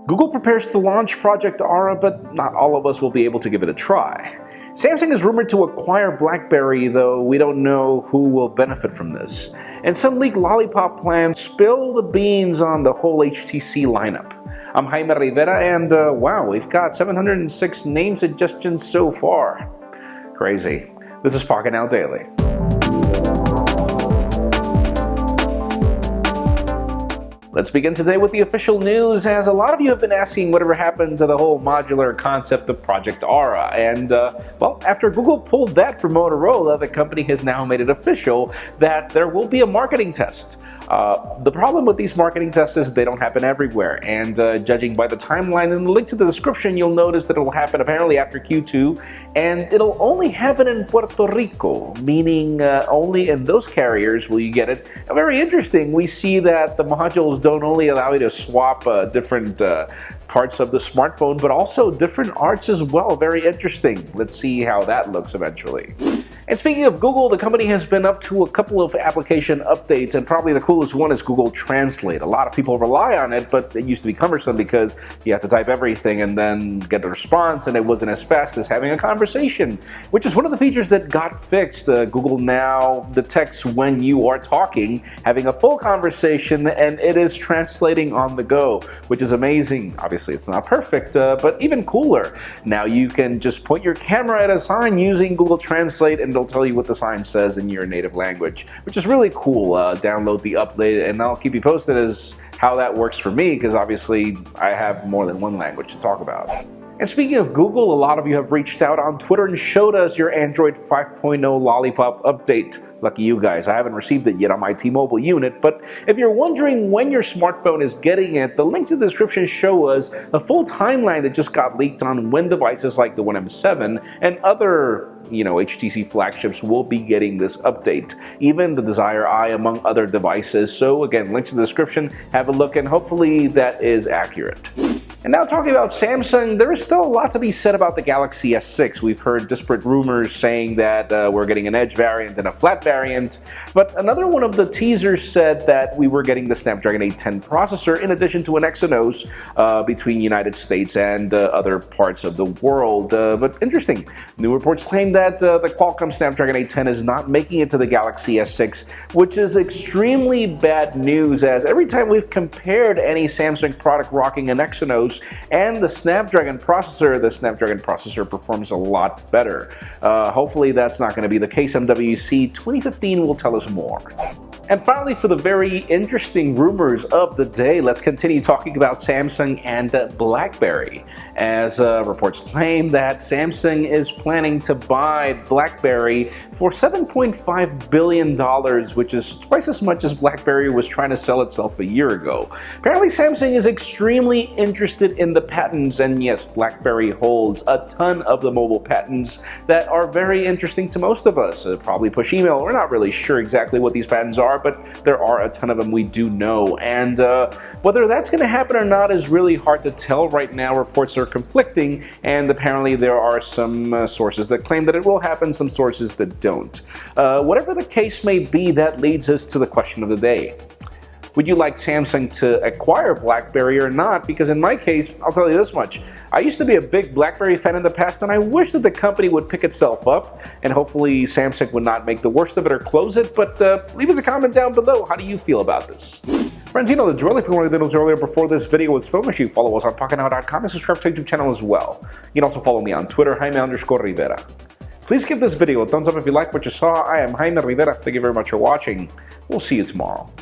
Google prepares to launch Project Ara, but not all of us will be able to give it a try. Samsung is rumored to acquire BlackBerry, though we don't know who will benefit from this. And some leaked lollipop plans spill the beans on the whole HTC lineup. I'm Jaime Rivera, and wow, we've got 706 name suggestions so far. Crazy. This is Pocketnow Daily. Let's begin today with the official news, as a lot of you have been asking whatever happened to the whole modular concept of Project Ara. And, well, after Google pulled that from Motorola, the company has now made it official that there will be a marketing test. The problem with these marketing tests is they don't happen everywhere, and judging by the timeline and the link to the description, you'll notice that it will happen apparently after Q2, and it'll only happen in Puerto Rico, meaning only in those carriers will you get it. Very interesting, we see that the modules don't only allow you to swap different parts of the smartphone, but also different arts as well. Very interesting. Let's see how that looks eventually. And speaking of Google, the company has been up to a couple of application updates, and probably the coolest one is Google Translate. A lot of people rely on it, but it used to be cumbersome because you had to type everything and then get a response, and it wasn't as fast as having a conversation, which is one of the features that got fixed. Google now detects when you are talking, having a full conversation, and it is translating on the go, which is amazing. Obviously, it's not perfect, but even cooler. Now you can just point your camera at a sign using Google Translate, and it'll tell you what the sign says in your native language, which is really cool. Download the update, and I'll keep you posted as how that works for me, because obviously I have more than one language to talk about. And speaking of Google, a lot of you have reached out on Twitter and showed us your Android 5.0 Lollipop update. Lucky you guys, I haven't received it yet on my T-Mobile unit, but if you're wondering when your smartphone is getting it, the links in the description show us a full timeline that just got leaked on when devices like the One M7 and other HTC flagships will be getting this update, even the Desire Eye among other devices. So again, links in the description, have a look, and hopefully that is accurate. And now talking about Samsung, there is still a lot to be said about the Galaxy S6. We've heard disparate rumors saying that we're getting an Edge variant and a flat variant, but another one of the teasers said that we were getting the Snapdragon 810 processor in addition to an Exynos between United States and other parts of the world. But interesting, new reports claim that the Qualcomm Snapdragon 810 is not making it to the Galaxy S6, which is extremely bad news, as every time we've compared any Samsung product rocking an Exynos and the Snapdragon processor performs a lot better. Hopefully that's not going to be the case. MWC 2015 will tell us more. And finally, for the very interesting rumors of the day, let's continue talking about Samsung and BlackBerry, as reports claim that Samsung is planning to buy BlackBerry for $7.5 billion, which is twice as much as BlackBerry was trying to sell itself a year ago. Apparently, Samsung is extremely interested in the patents, and yes, BlackBerry holds a ton of the mobile patents that are very interesting to most of us. Probably push email. We're not really sure exactly what these patents are, but there are a ton of them we do know, and whether that's going to happen or not is really hard to tell right now. Reports are conflicting, and apparently there are some sources that claim that it will happen, some sources that don't. Whatever the case may be, that leads us to the question of the day. Would you like Samsung to acquire BlackBerry or not? Because in my case, I'll tell you this much. I used to be a big BlackBerry fan in the past, and I wish that the company would pick itself up, and hopefully Samsung would not make the worst of it or close it, but leave us a comment down below. How do you feel about this? Friends, you know the drill. If you wanted to know earlier before this video was filmed, you follow us on Pocketnow.com and subscribe to our YouTube channel as well. You can also follow me on Twitter, Jaime_Rivera. Please give this video a thumbs up if you like what you saw. I am Jaime Rivera. Thank you very much for watching. We'll see you tomorrow.